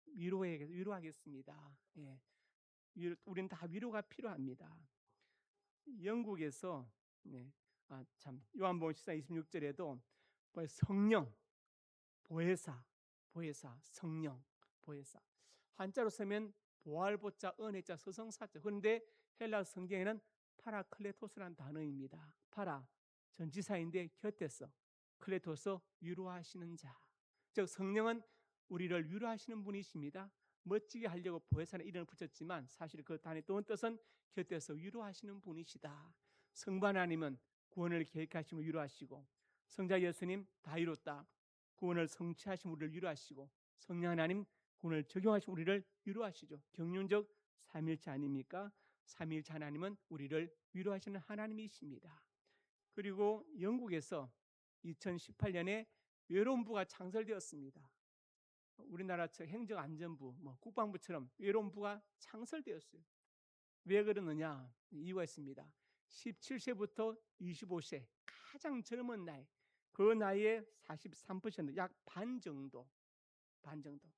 위로하겠습니다. 우리는 다 위로가 필요합니다. 영국에서 요한복음 14장 26절에도 성령, 보혜사, 성령, 보혜사. 한자로 쓰면 보알보자, 은혜자, 서성사자. 그런데 헬라 성경에는 파라클레토스라는 단어입니다. 파라, 전치사인데 곁에서, 클레토스, 위로하시는 자. 즉 성령은 우리를 위로하시는 분이십니다. 멋지게 하려고 보혜사는 이름을 붙였지만 사실 그 단어의 또 뜻은 곁에서 위로하시는 분이시다. 성부 하나님은 구원을 계획하시고 위로하시고 성자 예수님 다 이뤘다. 구원을 성취하신 우리를 위로하시고 성령 하나님 구원을 적용하신 우리를 위로하시죠. 경륜적 삼일체 아닙니까? 삼일체 하나님은 우리를 위로하시는 하나님이십니다. 그리고 영국에서 2018년에 외로움부가 창설되었습니다. 우리나라 행정안전부, 국방부처럼 외로움부가 창설되었어요. 왜 그러느냐? 이유가 있습니다. 17세부터 25세 가장 젊은 나이, 그 나이에 43%, 약 반 정도.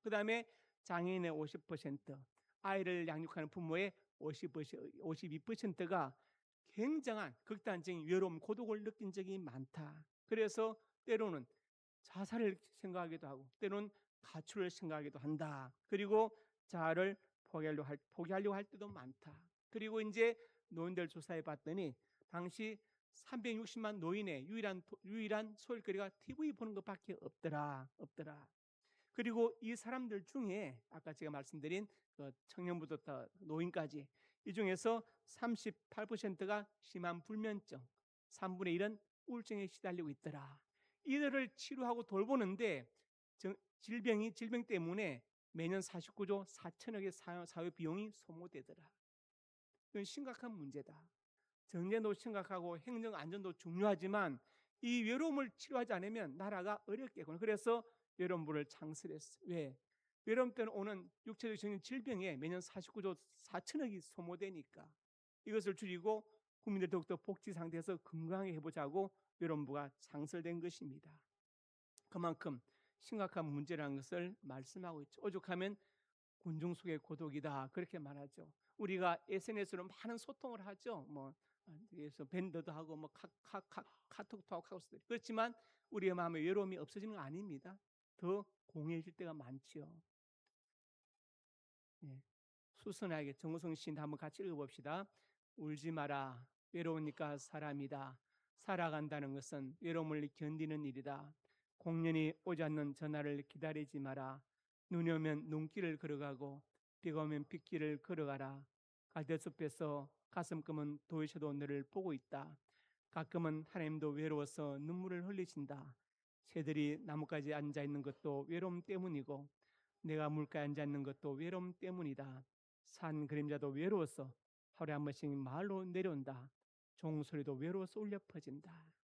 그 다음에 장애인의 50%, 아이를 양육하는 부모의 52%가 굉장한 극단적인 외로움, 고독을 느낀 적이 많다. 그래서 때로는 자살을 생각하기도 하고 때로는 가출을 생각하기도 한다. 그리고 자아를 포기하려고 할 때도 많다. 그리고 이제 노인들 조사해 봤더니 당시 360만 노인의 유일한 소일거리가 TV 보는 것밖에 없더라. 그리고 이 사람들 중에 아까 제가 말씀드린 그 청년부터 노인까지 이 중에서 38%가 심한 불면증, 3분의 1은 우울증에 시달리고 있더라. 이들을 치료하고 돌보는데 질병 때문에 매년 49조 4천억의 사회 비용이 소모되더라. 이건 심각한 문제다. 정제도 심각하고 행정 안전도 중요하지만 이 외로움을 치료하지 않으면 나라가 어렵겠구나. 그래서 외로움부를 창설했어요. 왜? 외로움 때문에 오는 육체적 질병에 매년 49조 4천억이 소모되니까 이것을 줄이고 국민들 더욱더 복지 상태에서 건강하게 해보자고 외로움부가 창설된 것입니다. 그만큼 심각한 문제라는 것을 말씀하고 있죠. 오죽하면 군중 속의 고독이다 그렇게 말하죠. 우리가 SNS로 많은 소통을 하죠. 그래서 밴드도 하고 카톡도 하고 그렇지만 우리의 마음에 외로움이 없어지는 건 아닙니다. 더 공해질 때가 많지요. 예. 수선하게 정우성 시인 한번 같이 읽어봅시다. 울지 마라. 외로우니까 사람이다. 살아간다는 것은 외로움을 견디는 일이다. 공연이 오지 않는 전화를 기다리지 마라. 눈이 오면 눈길을 걸어가고 비가 오면 빗길을 걸어가라. 갈대숲에서 가슴 검은 도요새도 너를 보고 있다. 가끔은 하나님도 외로워서 눈물을 흘리신다. 새들이 나뭇가지에 앉아있는 것도 외로움 때문이고 내가 물가에 앉아있는 것도 외로움 때문이다. 산 그림자도 외로워서 하루에 한 번씩 마을로 내려온다. 종소리도 외로워서 울려 퍼진다.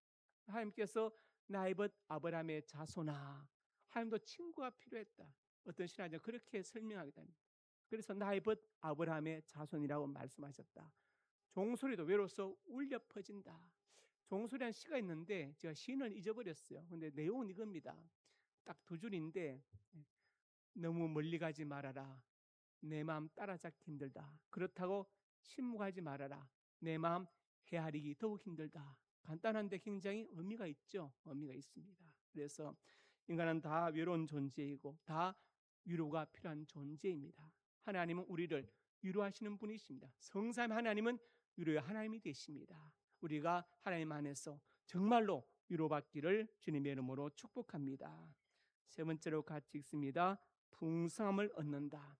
하나님께서 나이벗 아브라함의 자손아, 하나님도 친구가 필요했다. 어떤 신학자 그렇게 설명하기도 합니다. 그래서 나이벗 아브라함의 자손이라고 말씀하셨다. 종소리도 외로워서 울려 퍼진다. 종소리한 시가 있는데 제가 시인을 잊어버렸어요. 근데 내용은 이겁니다. 딱 두 줄인데 너무 멀리 가지 말아라. 내 마음 따라잡기 힘들다. 그렇다고 침묵하지 말아라. 내 마음 헤아리기 더욱 힘들다. 간단한데 굉장히 의미가 있죠. 의미가 있습니다. 그래서 인간은 다 외로운 존재이고 다 위로가 필요한 존재입니다. 하나님은 우리를 위로하시는 분이십니다. 성삼 하나님은 위로의 하나님이 되십니다. 우리가 하나님 안에서 정말로 위로받기를 주님의 이름으로 축복합니다. 세 번째로 같이 읽습니다. 풍성함을 얻는다.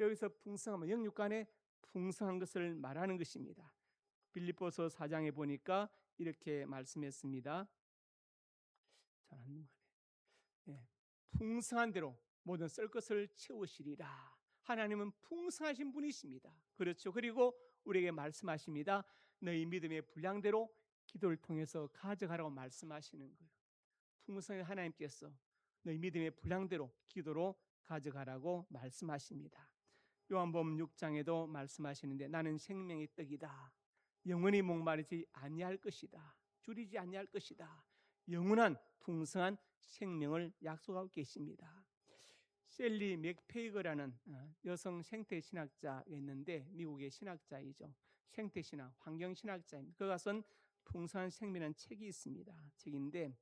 여기서 풍성함은 영육간에 풍성한 것을 말하는 것입니다. 빌립보서 4장에 보니까 이렇게 말씀했습니다. 풍성한 대로 모든 쓸 것을 채우시리라. 하나님은 풍성하신 분이십니다. 그렇죠. 그리고 우리에게 말씀하십니다. 너희 믿음의 분량대로 기도를 통해서 가져가라고 말씀하시는 거예요. 풍성한 하나님께서 너희 믿음의 분량대로 기도로 가져가라고 말씀하십니다. 요한복음 6장에도 말씀하시는데 나는 생명의 떡이다. 영원히 목마르지 아니할 것이다. 줄이지 아니할 것이다. 영원한 풍성한 생명을 약속하고 계십니다. 셀리 맥페이거라는 여성 생태 신학자가 있는데 미국의 신학자이죠. 생태 신학, 환경 신학자입니다. 그가 쓴 풍성한 생명이라는 책이 있습니다. 책인데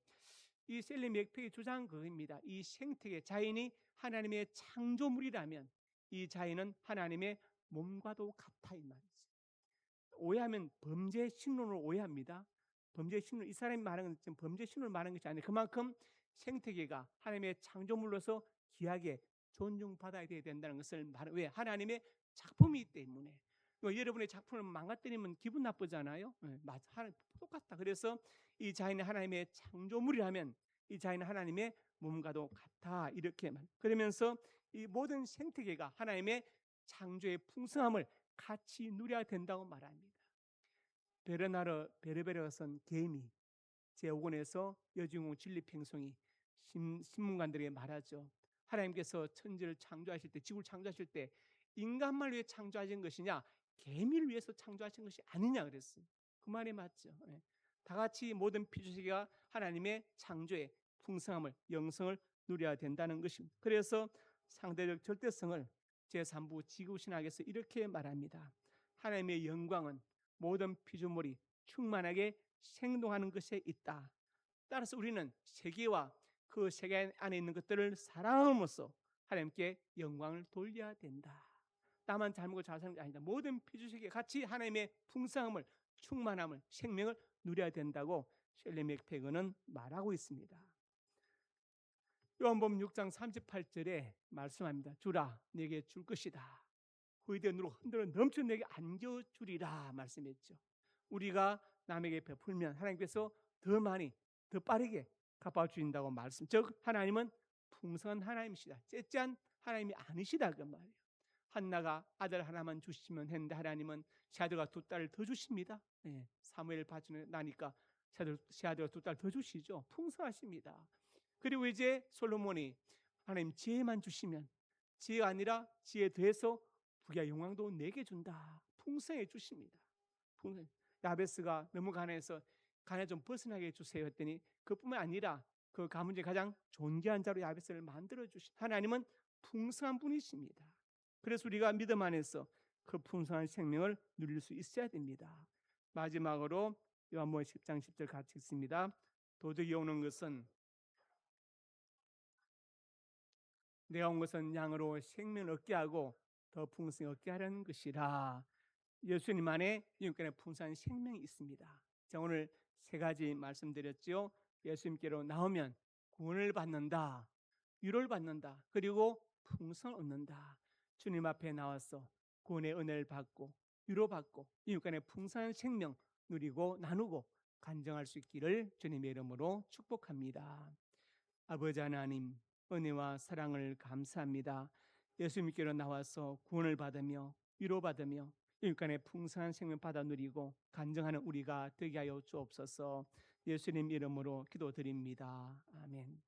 이 셀리 맥페이 주장은 그겁니다. 이 생태계 자연이 하나님의 창조물이라면 이 자연은 하나님의 몸과도 같아 이 말이죠. 오해하면 범죄 신론을 오해합니다. 범죄 신론, 이 사람이 말하는 것은 범죄 신론을 말하는 것이 아니에요. 그만큼 생태계가 하나님의 창조물로서 귀하게 존중받아야 된다는 것을 말해요. 왜? 하나님의 작품이기 때문에. 여러분의 작품을 망가뜨리면 기분 나쁘잖아요. 맞아, 똑같다. 그래서 이 자연이 하나님의 창조물이라면 이 자연은 하나님의 몸과도 같아 이렇게 말. 그러면서 이 모든 생태계가 하나님의 창조의 풍성함을 같이 누려야 된다고 말합니다. 베르나르 베르베르가 쓴 개미 제5권에서 여주인공 진리팽송이 신문관들에게 말하죠. 하나님께서 천지를 창조하실 때, 지구를 창조하실 때 인간만을 위해 창조하신 것이냐, 개미를 위해서 창조하신 것이 아니냐 그랬어요. 그 말이 맞죠. 예. 다 같이 모든 피조세계가 하나님의 창조의 풍성함을, 영성을 누려야 된다는 것입니다. 그래서 상대적 절대성을 제3부 지구신학에서 이렇게 말합니다. 하나님의 영광은 모든 피조물이 충만하게 생동하는 것에 있다. 따라서 우리는 세계와 그 세계 안에 있는 것들을 사랑함으로써 하나님께 영광을 돌려야 된다. 나만 잘 먹고 잘 사는 게 아니다. 모든 피조세계 같이 하나님의 풍성함을, 충만함을, 생명을 누려야 된다고 셸리 맥페거는 말하고 있습니다. 요한복음 6장 38절에 말씀합니다. 주라 내게 줄 것이다. 후이되 누로 흔들어 넘쳐 내게 안겨주리라 말씀했죠. 우리가 남에게 베풀면 하나님께서 더 많이, 더 빠르게 갚아주신다고 말씀. 즉 하나님은 풍성한 하나님이시다. 째째한 하나님이 아니시다 그 말이에요. 한나가 아들 하나만 주시면 했는데 하나님은 새아들과 두 딸을 더 주십니다. 사무엘 바치고 나니까 새아들과 두 딸 더 주시죠. 풍성하십니다. 그리고 이제 솔로몬이 하나님 지혜만 주시면, 지혜가 아니라 지혜 더해서 부귀와 영광도 내게 준다. 풍성해 주십니다. 야베스가 너무 가난해서 가난 좀 벗어나게 해주세요 했더니 그뿐만 아니라 그 가문 중에 가장 존귀한 자로 야베스를 만들어 주신 하나님은 풍성한 분이십니다. 그래서 우리가 믿음 안에서 그 풍성한 생명을 누릴 수 있어야 됩니다. 마지막으로 요한복음 10장 10절 같이 읽습니다. 도둑이 오는 것은 내가 온 것은 양으로 생명을 얻게 하고 더 풍성히 얻게 하려는 것이라. 예수님 안에 영권의 풍성한 생명이 있습니다. 자, 오늘 세 가지 말씀드렸죠. 예수님께로 나오면 구원을 받는다, 위로를 받는다, 그리고 풍성을 얻는다. 주님 앞에 나와서 구원의 은혜를 받고 위로받고 영권의 풍성한 생명 누리고 나누고 간증할 수 있기를 주님의 이름으로 축복합니다. 아버지 하나님, 은혜와 사랑을 감사합니다. 예수님께로 나와서 구원을 받으며 위로받으며 영권의 풍성한 생명 받아 누리고 간증하는 우리가 되게 하여 주옵소서. 예수님 이름으로 기도드립니다. 아멘.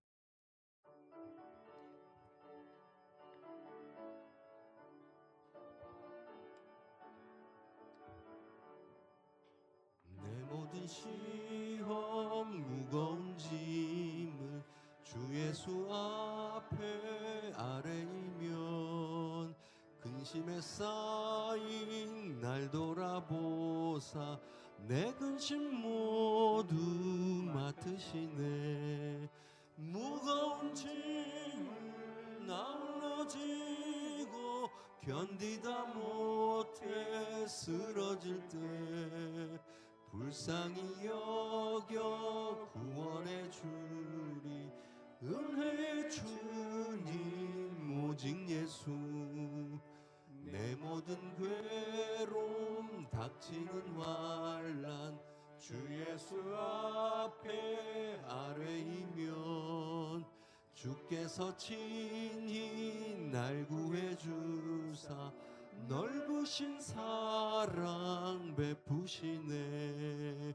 내 모든 시험 무거운 짐을 주 예수 앞에 아뢰이면 근심에 쌓인 날 돌아보사 내 근심 모두 맡으시네. 무거운 짐을 나 홀로 지고 견디다 못해 쓰러질 때 불쌍히 여겨 구원해 주리 은혜의 주님 오직 예수. 내 모든 괴로움 닥치는 환난 주 예수 앞에 아뢰이면 주께서 친히 날 구해 주사 넓으신 사랑 베푸시네.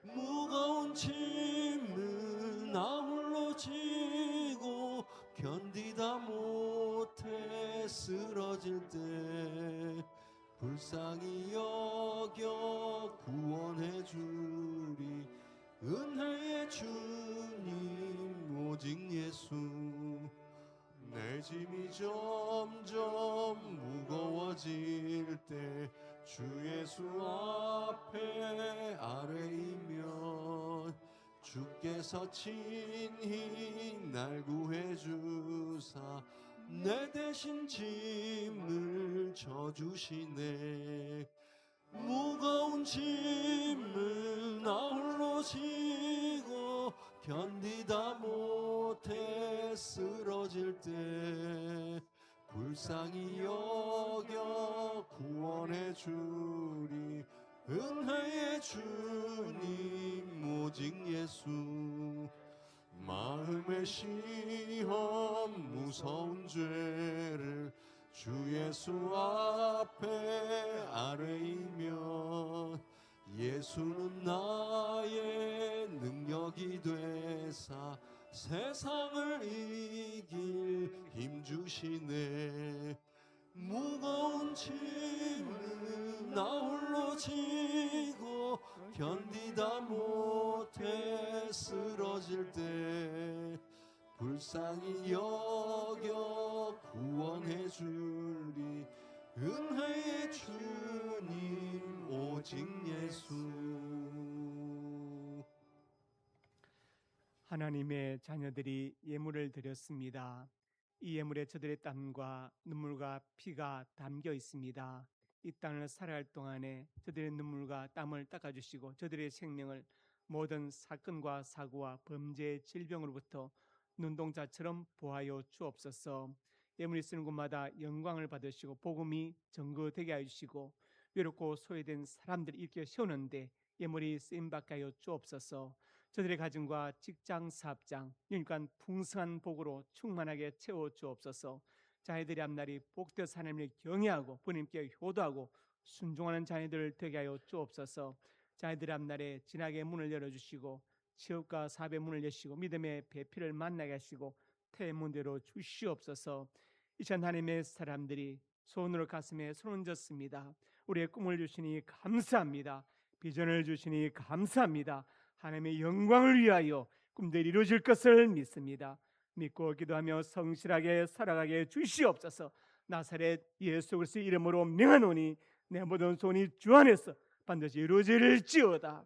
무거운 짐을 나 홀로 지고 견디다 못해 쓰러질 때 불쌍히 여겨 구원해 주리 은혜의 주님 오직 예수. 내 짐이 점점 무거워질 때 주 예수 앞에 아뢰이면 주께서 친히 날 구해 주사 내 대신 짐을 져주시네. 무거운 짐을 나 홀로 지고 견디다 못해 쓰러질 때 불쌍히 여겨 구원해 주리 은혜의 주님 오직 예수. 마음의 시험 무서운 죄를 주 예수 앞에 아뢰이면 예수는 나의 능력이 되사 세상을 이길 힘 주시네. 무거운 짐을 나 홀로 지고 견디다 못해 쓰러질 때 불쌍히 여겨 구원해 주리 은혜의 주님 오직 예수. 하나님의 자녀들이 예물을 드렸습니다. 이 예물에 저들의 땀과 눈물과 피가 담겨 있습니다. 이 땅을 살아갈 동안에 저들의 눈물과 땀을 닦아주시고 저들의 생명을 모든 사건과 사고와 범죄, 질병으로부터 눈동자처럼 보하여 주옵소서. 예물이 쓰는 곳마다 영광을 받으시고 복음이 증거되게 해주시고 외롭고 소외된 사람들을 일으켜 세우는데 예물이 쓰임받게 하여 주옵소서. 저들의 가정과 직장, 사업장, 영육간 풍성한 복으로 충만하게 채워 주옵소서. 자녀들의 앞날이 복되어서 하나님을 경외하고 부모님께 효도하고 순종하는 자녀들 되게 하여 주옵소서. 자녀들의 앞날에 진하게 문을 열어주시고 취업과 사업의 문을 여시고 믿음의 배필을 만나게 하시고 태문대로 주시옵소서. 이 시간 하나님의 사람들이 손으로 가슴에 손 얹었습니다. 우리의 꿈을 주시니 감사합니다. 비전을 주시니 감사합니다. 하나님의 영광을 위하여 꿈들이 이루어질 것을 믿습니다. 믿고 기도하며 성실하게 살아가게 주시옵소서. 나사렛 예수 그리스도의 이름으로 명하노니 내 모든 소원이 주 안에서 반드시 이루어질지어다.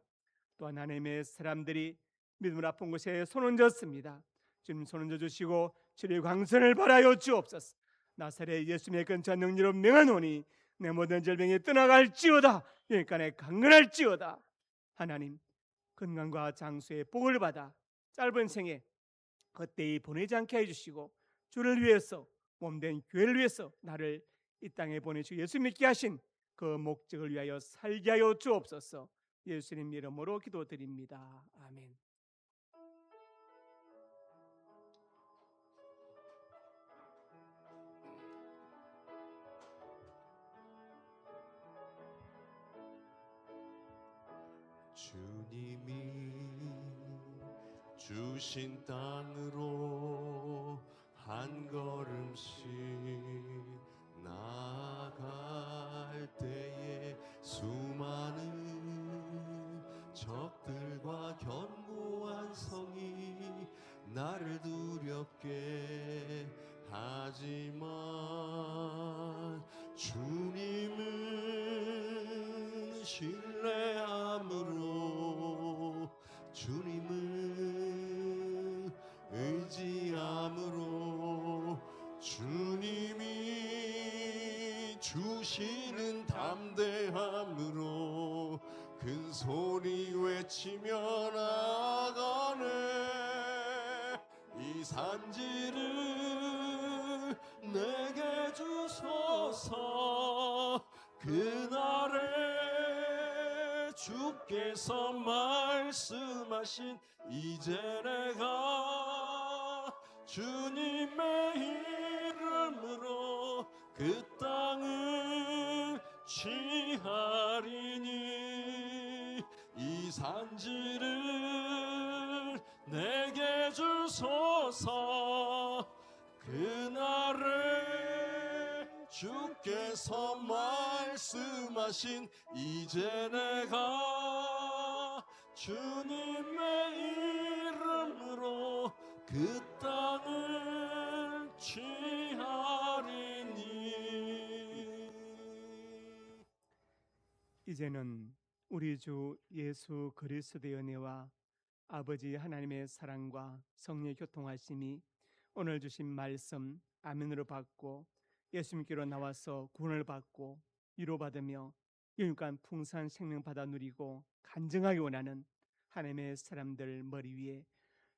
또한 하나님의 사람들이 믿음을 아픈 곳에 손 얹었습니다. 주님 손 얹어 주시고 치료의 광선을 발하여 주옵소서. 나사렛 예수님의 근처 능력으로 명하노니 내 모든 질병이 떠나갈지어다. 영육간에 강건할지어다. 하나님 건강과 장수의 복을 받아 짧은 생에 헛되이 보내지 않게 해주시고 주를 위해서 몸된 교회를 위해서 나를 이 땅에 보내시고 예수 믿게 하신 그 목적을 위하여 살게 하여 주옵소서. 예수님 이름으로 기도드립니다. 아멘. 주님이 주신 땅으로 한 걸음씩 나아갈 때에 수많은 적들과 견고한 성이 나를 두렵게 하지만 주님은 신뢰함으로 주님은 의지함으로 주님이 주시는 담대함으로 큰 소리 외치며 나가네. 이 산지를 내게 주소서. 그날에 주께서 말씀하신 이제 내가 주님의 이름으로 그 땅을 취하리니 이 산지를 내게 주소서. 그날에 주께서 말씀하신 이제 내가 주님의 이름으로 그 땅을 취하리니. 이제는 우리 주 예수 그리스도의 은혜와 아버지 하나님의 사랑과 성령의 교통하심이 오늘 주신 말씀 아멘으로 받고 예수님께로 나와서 구원을 받고 위로받으며 영육간 풍성한 생명 받아 누리고 간증하기 원하는 하나님의 사람들 머리 위에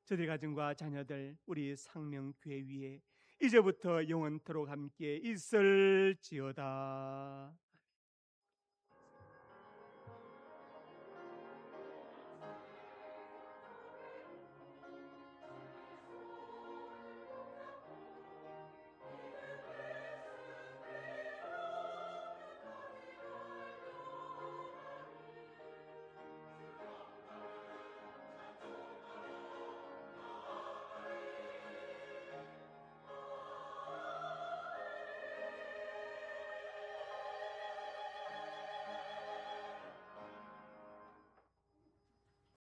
저들 가정과 자녀들 우리 상명교회 위에 이제부터 영원토록 함께 있을지어다.